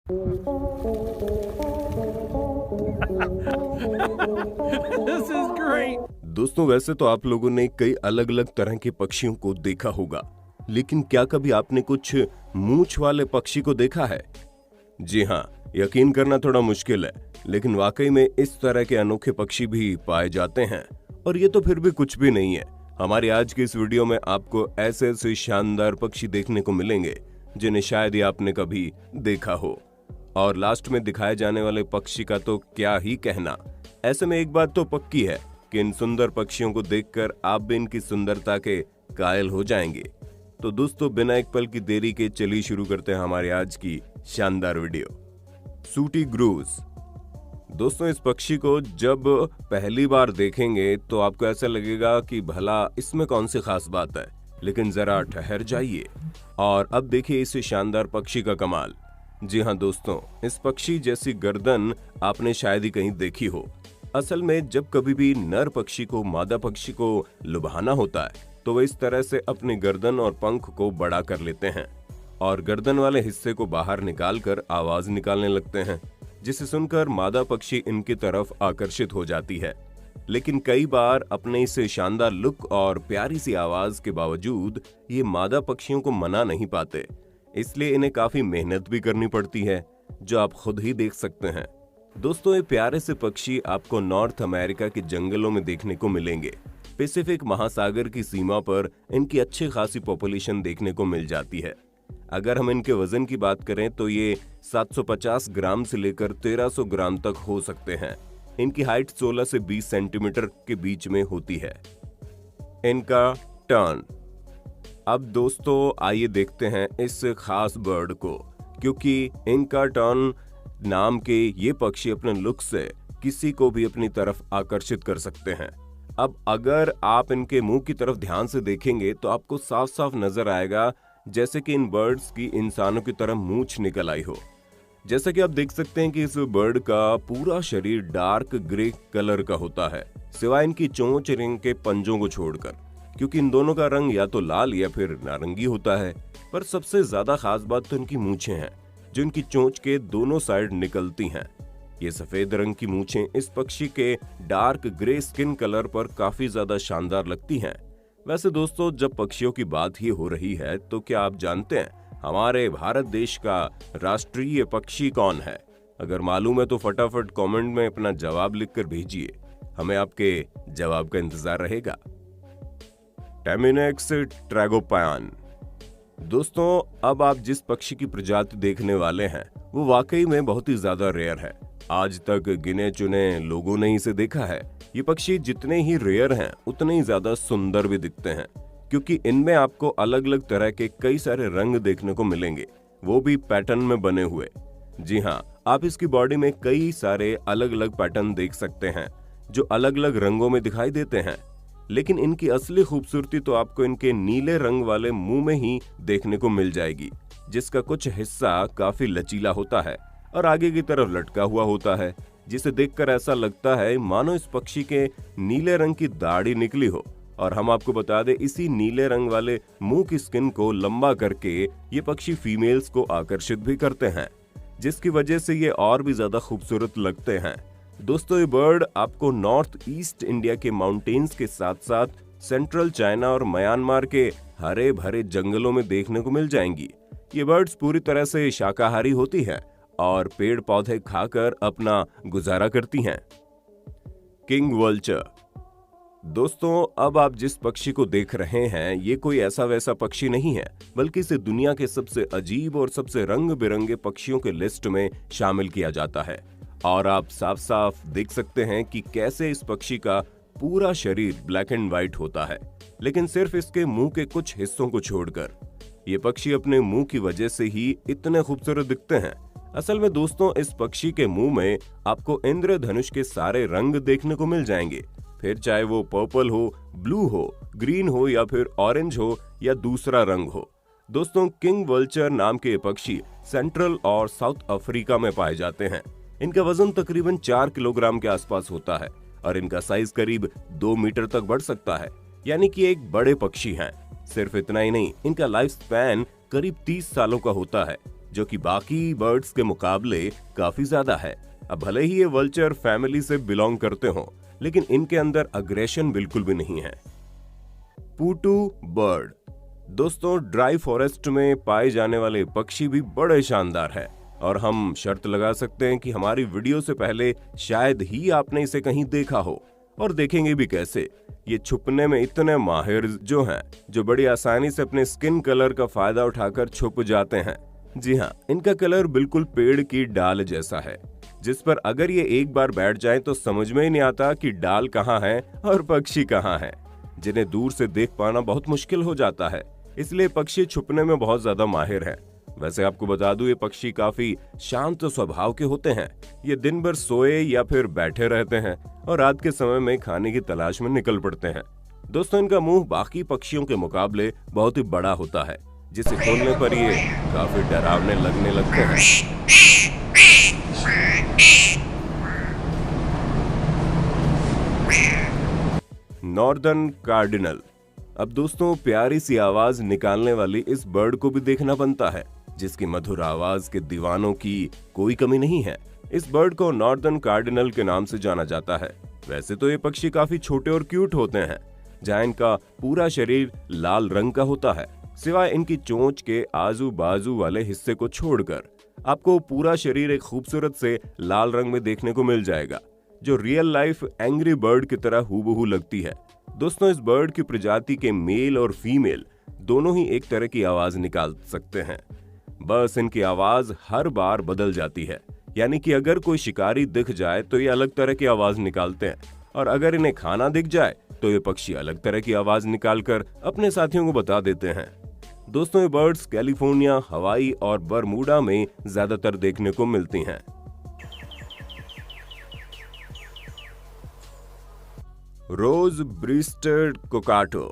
This is great. दोस्तों, वैसे तो आप लोगों ने कई अलग अलग तरह के पक्षियों को देखा होगा, लेकिन क्या कभी आपने कुछ मूंछ वाले पक्षी को देखा है? जी हाँ, यकीन करना थोड़ा मुश्किल है, लेकिन वाकई में इस तरह के अनोखे पक्षी भी पाए जाते हैं। और ये तो फिर भी कुछ भी नहीं है। हमारी आज की इस वीडियो में आपको ऐसे ऐसे शानदार पक्षी देखने को मिलेंगे जिन्हें शायद ही आपने कभी देखा हो। और लास्ट में दिखाए जाने वाले पक्षी का तो क्या ही कहना। ऐसे में एक बात तो पक्की है कि इन सुंदर पक्षियों को देखकर आप भी इनकी सुंदरता के कायल हो जाएंगे। तो दोस्तों, बिना एक पल की देरी के चलिए शुरू करते हैं हमारे आज की शानदार वीडियो। सूटी ग्रूज। दोस्तों, इस पक्षी को जब पहली बार देखेंगे तो आपको ऐसा लगेगा कि भला इसमें कौन सी खास बात है, लेकिन जरा ठहर जाइए और अब देखिए इस शानदार पक्षी का कमाल। जी हाँ दोस्तों, इस पक्षी जैसी गर्दन आपने शायद ही कहीं देखी हो। असल में जब कभी भी नर पक्षी को मादा पक्षी को लुभाना होता है तो वह इस तरह से अपनी गर्दन और पंख को बड़ा कर लेते हैं और गर्दन वाले हिस्से को बाहर निकालकर आवाज निकालने लगते हैं, जिसे सुनकर मादा पक्षी इनकी तरफ आकर्षित हो जाती है। लेकिन कई बार अपने इस शानदार लुक और प्यारी सी आवाज के बावजूद ये मादा पक्षियों को मना नहीं पाते, इसलिए इन्हें काफी मेहनत भी करनी पड़ती है, जो आप खुद ही देख सकते हैं। दोस्तों, ये प्यारे से पक्षी आपको नॉर्थ अमेरिका के जंगलों में देखने को मिलेंगे। पैसिफिक महासागर की सीमा पर इनकी अच्छी खासी पॉपुलेशन देखने को मिल जाती है। अगर हम इनके वजन की बात करें तो ये 750 ग्राम से लेकर 1300 ग्राम तक हो सकते हैं। इनकी हाइट 16 से 20 सेंटीमीटर के बीच में होती है। इनका टर्न। अब दोस्तों आइए देखते हैं इस खास बर्ड को, क्योंकि इनका टर्न नाम के ये पक्षी अपने लुक से किसी को भी अपनी तरफ आकर्षित कर सकते हैं। अब अगर आप इनके मुंह की तरफ ध्यान से देखेंगे तो आपको साफ साफ नजर आएगा जैसे कि इन बर्ड्स की इंसानों की तरह मूंछ निकल आई हो। जैसा कि आप देख सकते हैं कि इस बर्ड का पूरा शरीर डार्क ग्रे कलर का होता है, सिवाय इनकी चोंच रिंग के पंजों को छोड़कर, क्योंकि इन दोनों का रंग या तो लाल या फिर नारंगी होता है। पर सबसे ज्यादा खास बात तो इनकी मूंछें हैं, जो इनकी चोंच के दोनों साइड निकलती हैं। ये सफेद रंग की मूंछें इस पक्षी के डार्क ग्रे स्किन कलर पर काफी ज्यादा शानदार लगती हैं। वैसे दोस्तों, जब पक्षियों की बात ही हो रही है तो क्या आप जानते हैं हमारे भारत देश का राष्ट्रीय पक्षी कौन है? अगर मालूम है तो फटाफट कमेंट में अपना जवाब लिखकर भेजिए, हमें आपके जवाब का इंतजार रहेगा। टेमिनेक्स ट्रैगोपैन। दोस्तों, अब आप जिस पक्षी की प्रजाति देखने वाले हैं वो वाकई में बहुत ही ज्यादा रेयर है। आज तक गिने चुने लोगों ने इसे देखा है। ये पक्षी जितने ही रेयर हैं उतने ही ज्यादा सुंदर भी दिखते हैं, क्योंकि इनमें आपको अलग अलग तरह के कई सारे रंग देखने को मिलेंगे, वो भी पैटर्न में बने हुए। जी हाँ, आप इसकी बॉडी में कई सारे अलग अलग पैटर्न देख सकते हैं जो अलग अलग रंगों में दिखाई देते हैं। लेकिन इनकी असली खूबसूरती तो आपको इनके नीले रंग वाले मुंह में ही देखने को मिल जाएगी, जिसका कुछ हिस्सा काफी लचीला होता है और आगे की तरफ लटका हुआ होता है, जिसे देखकर ऐसा लगता है मानो इस पक्षी के नीले रंग की दाढ़ी निकली हो। और हम आपको बता दें, इसी नीले रंग वाले मुंह की स्किन को लंबा करके ये पक्षी फीमेल्स को आकर्षित भी करते हैं, जिसकी वजह से ये और भी ज्यादा खूबसूरत लगते हैं। दोस्तों, ये बर्ड आपको नॉर्थ ईस्ट इंडिया के माउंटेन्स के साथ साथ सेंट्रल चाइना और म्यांमार के हरे भरे जंगलों में देखने को मिल जाएंगी। ये बर्ड्स पूरी तरह से शाकाहारी होती हैं और पेड़ पौधे खाकर अपना गुजारा करती हैं। King vulture. दोस्तों, अब आप जिस पक्षी को देख रहे हैं ये कोई ऐसा वैसा पक्षी नहीं है, बल्कि इसे दुनिया के सबसे अजीब और सबसे रंग बिरंगे पक्षियों के लिस्ट में शामिल किया जाता है। और आप साफ साफ देख सकते हैं कि कैसे इस पक्षी का पूरा शरीर ब्लैक एंड व्हाइट होता है, लेकिन सिर्फ इसके मुंह के कुछ हिस्सों को छोड़कर। ये पक्षी अपने मुंह की वजह से ही इतने खूबसूरत दिखते हैं। असल में दोस्तों, इस पक्षी के मुंह में आपको इंद्रधनुष के सारे रंग देखने को मिल जाएंगे, फिर चाहे वो पर्पल हो, ब्लू हो, ग्रीन हो या फिर ऑरेंज हो या दूसरा रंग हो। दोस्तों, किंग वल्चर नाम के पक्षी सेंट्रल और साउथ अफ्रीका में पाए जाते हैं। इनका वजन तकरीबन 4 किलोग्राम के आसपास होता है और इनका साइज करीब 2 मीटर तक बढ़ सकता है, यानी कि एक बड़े पक्षी हैं। सिर्फ इतना ही नहीं, इनका लाइफ स्पैन करीब 30 सालों का होता है, जो कि बाकी बर्ड्स के मुकाबले काफी ज्यादा है। अब भले ही ये वल्चर फैमिली से बिलोंग करते हों, लेकिन इनके अंदर अग्रेशन बिल्कुल भी नहीं है। पूटू बर्ड। दोस्तों, ड्राई फॉरेस्ट में पाए जाने वाले पक्षी भी बड़े शानदार है और हम शर्त लगा सकते हैं कि हमारी वीडियो से पहले शायद ही आपने इसे कहीं देखा हो, और देखेंगे भी कैसे। ये छुपने में इतने माहिर जो हैं, जो बड़ी आसानी से अपने स्किन कलर का फायदा उठाकर छुप जाते हैं। जी हाँ, इनका कलर बिल्कुल पेड़ की डाल जैसा है, जिस पर अगर ये एक बार बैठ जाए तो समझ में ही नहीं आता कि डाल कहाँ है और पक्षी कहाँ है, जिन्हें दूर से देख पाना बहुत मुश्किल हो जाता है। इसलिए पक्षी छुपने में बहुत ज्यादा माहिर है। वैसे आपको बता दूं, ये पक्षी काफी शांत स्वभाव के होते हैं। ये दिन भर सोए या फिर बैठे रहते हैं और रात के समय में खाने की तलाश में निकल पड़ते हैं। दोस्तों, इनका मुंह बाकी पक्षियों के मुकाबले बहुत ही बड़ा होता है, जिसे खोलने पर ये काफी डरावने लगने लगते हैं। Northern cardinal. अब दोस्तों, प्यारी सी आवाज निकालने वाली इस बर्ड को भी देखना बनता है, जिसकी मधुर आवाज के दीवानों की कोई कमी नहीं है। इस बर्ड को नॉर्दर्न कार्डिनल के नाम से जाना जाता है। वैसे तो ये पक्षी काफी छोटे और क्यूट होते हैं, जहाँ इनका पूरा शरीर लाल रंग का होता है। सिवाय इनकी चोंच के आजू बाजू वाले हिस्से को छोड़कर आपको पूरा शरीर एक खूबसूरत से लाल रंग में देखने को मिल जाएगा, जो रियल लाइफ एंग्री बर्ड की तरह हूबहू लगती है। दोस्तों, इस बर्ड की प्रजाति के मेल और फीमेल दोनों ही एक तरह की आवाज निकाल सकते हैं, बस इनकी आवाज हर बार बदल जाती है। यानी कि अगर कोई शिकारी दिख जाए तो ये अलग तरह की आवाज निकालते हैं, और अगर इन्हें खाना दिख जाए तो ये पक्षी अलग तरह की आवाज निकालकर अपने साथियों को बता देते हैं। दोस्तों, ये बर्ड्स कैलिफोर्निया, हवाई और बरमूडा में ज्यादातर देखने को मिलती हैं। रोज ब्रेस्टेड कोकाटो।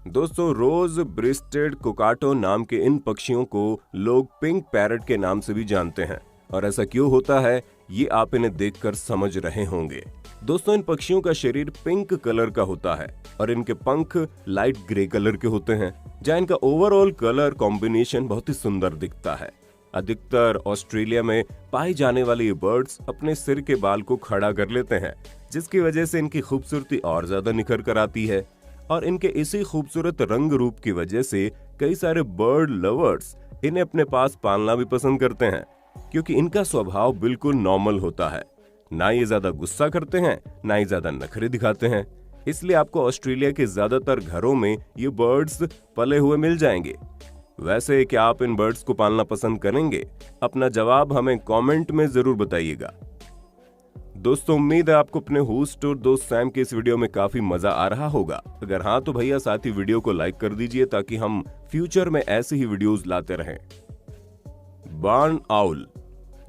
दोस्तों, रोज ब्रेस्टेड कोकाटो नाम के इन पक्षियों को लोग पिंक पैरट के नाम से भी जानते हैं, और ऐसा क्यों होता है ये आप इन्हें देखकर समझ रहे होंगे। दोस्तों, इन पक्षियों का शरीर पिंक कलर का होता है और इनके पंख लाइट ग्रे कलर के होते हैं, जहाँ इनका ओवरऑल कलर कॉम्बिनेशन बहुत ही सुंदर दिखता है। अधिकतर ऑस्ट्रेलिया में पाए जाने वाले ये बर्ड्स अपने सिर के बाल को खड़ा कर लेते हैं, जिसकी वजह से इनकी खूबसूरती और ज्यादा निखर कर आती है। और इनके इसी खूबसूरत रंग रूप की वजह से कई सारे बर्ड लवर्स इन्हें अपने पास पालना भी पसंद करते हैं, क्योंकि इनका स्वभाव बिल्कुल नॉर्मल होता है। ना ये ज्यादा गुस्सा करते हैं, ना ही ज्यादा नखरे दिखाते हैं। इसलिए आपको ऑस्ट्रेलिया के ज्यादातर घरों में ये बर्ड्स पले हुए मिल जाएंगे। वैसे क्या आप इन बर्ड्स को पालना पसंद करेंगे? अपना जवाब हमें कमेंट में जरूर बताइएगा। दोस्तों, उम्मीद है आपको अपने होस्ट और दोस्त सैम के इस वीडियो में काफी मजा आ रहा होगा। अगर हाँ तो भैया साथ ही वीडियो को लाइक कर दीजिए, ताकि हम फ्यूचर में ऐसे ही वीडियोस लाते रहें। बार्न आउल।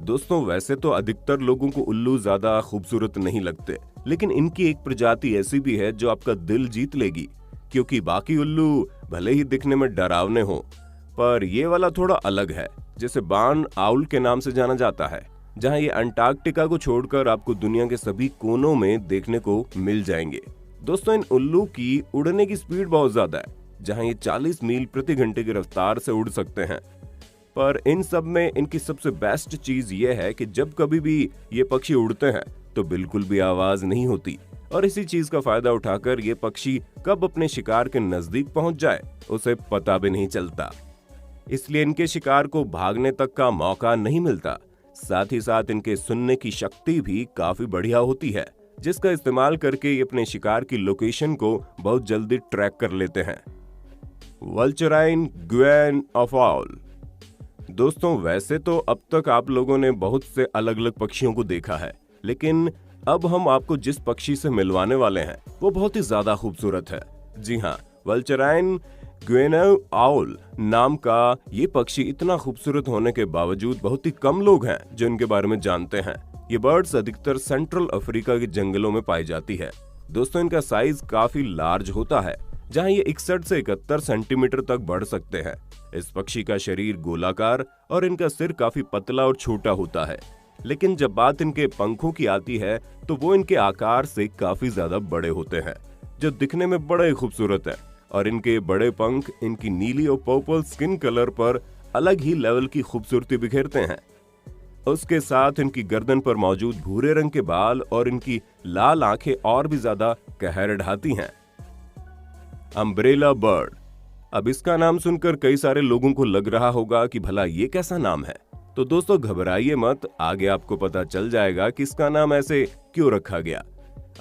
दोस्तों, वैसे तो अधिकतर लोगों को उल्लू ज्यादा खूबसूरत नहीं लगते, लेकिन इनकी एक प्रजाति ऐसी भी है जो आपका दिल जीत लेगी, क्योंकि बाकी उल्लू भले ही दिखने में डरावने हो, पर ये वाला थोड़ा अलग है, जिसे बार्न आउल के नाम से जाना जाता है, जहां ये अंटार्कटिका को छोड़कर आपको दुनिया के सभी कोनों में देखने को मिल जाएंगे। दोस्तों, इन उल्लू की उड़ने की स्पीड बहुत ज्यादा है, जहां ये 40 मील प्रति घंटे की रफ्तार से उड़ सकते हैं। पर इन सब में इनकी सबसे बेस्ट चीज ये है कि जब कभी भी ये पक्षी उड़ते हैं तो बिल्कुल भी आवाज नहीं होती, और इसी चीज का फायदा उठाकर ये पक्षी कब अपने शिकार के नजदीक पहुंच जाए उसे पता भी नहीं चलता। इसलिए इनके शिकार को भागने तक का मौका नहीं मिलता। साथ ही साथ इनके सुनने की शक्ति भी काफी बढ़िया होती है, जिसका इस्तेमाल करके ये अपने शिकार की लोकेशन को बहुत जल्दी ट्रैक कर लेते हैं। वल्चराइन ग्वेन ऑफ आउल। दोस्तों, वैसे तो अब तक आप लोगों ने बहुत से अलग अलग पक्षियों को देखा है, लेकिन अब हम आपको जिस पक्षी से मिलवाने वाले हैं वो बहुत ही ज्यादा खूबसूरत है। जी हाँ, वल्चराइन ग्वेन आउल नाम का ये पक्षी इतना खूबसूरत होने के बावजूद बहुत ही कम लोग हैं जो इनके बारे में जानते हैं। ये बर्ड्स अधिकतर सेंट्रल अफ्रीका के जंगलों में पाई जाती है। दोस्तों, इनका साइज काफी लार्ज होता है, जहां ये 61 से 71 सेंटीमीटर तक बढ़ सकते हैं। इस पक्षी का शरीर गोलाकार और इनका सिर काफी पतला और छोटा होता है, लेकिन जब बात इनके पंखों की आती है तो वो इनके आकार से काफी ज्यादा बड़े होते हैं, जो दिखने में बड़े खूबसूरत है। और इनके बड़े पंख इनकी नीली और पर्पल स्किन कलर पर अलग ही लेवल की खूबसूरती बिखेरते हैं। उसके साथ इनकी गर्दन पर मौजूद भूरे रंग के बाल और इनकी लाल आंखें और भी ज्यादा कहर ढाती हैं। Umbrella bird. अब इसका नाम सुनकर कई सारे लोगों को लग रहा होगा कि भला ये कैसा नाम है। तो दोस्तों घबराइए मत, आगे आपको पता चल जाएगा कि इसका नाम ऐसे क्यों रखा गया।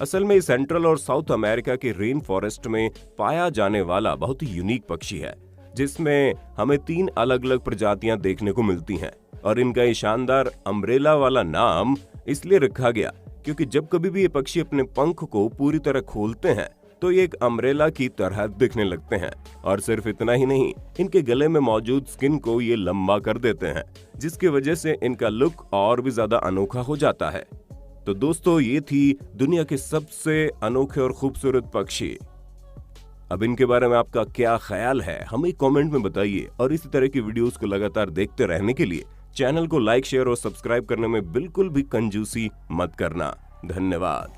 असल में सेंट्रल और साउथ अमेरिका के रेन फॉरेस्ट में पाया जाने वाला बहुत ही यूनिक पक्षी है, जिसमें हमें 3 अलग अलग प्रजातियां देखने को मिलती हैं। और इनका ये शानदार अम्ब्रेला वाला नाम इसलिए रखा गया क्योंकि जब कभी भी ये पक्षी अपने पंख को पूरी तरह खोलते हैं तो ये एक अम्ब्रेला की तरह दिखने लगते हैं। और सिर्फ इतना ही नहीं, इनके गले में मौजूद स्किन को ये लंबा कर देते हैं, जिसकी वजह से इनका लुक और भी ज्यादा अनोखा हो जाता है। तो दोस्तों ये थी दुनिया के सबसे अनोखे और खूबसूरत पक्षी। अब इनके बारे में आपका क्या ख्याल है, हमें कमेंट में बताइए। और इसी तरह की वीडियोस को लगातार देखते रहने के लिए चैनल को लाइक, शेयर और सब्सक्राइब करने में बिल्कुल भी कंजूसी मत करना। धन्यवाद।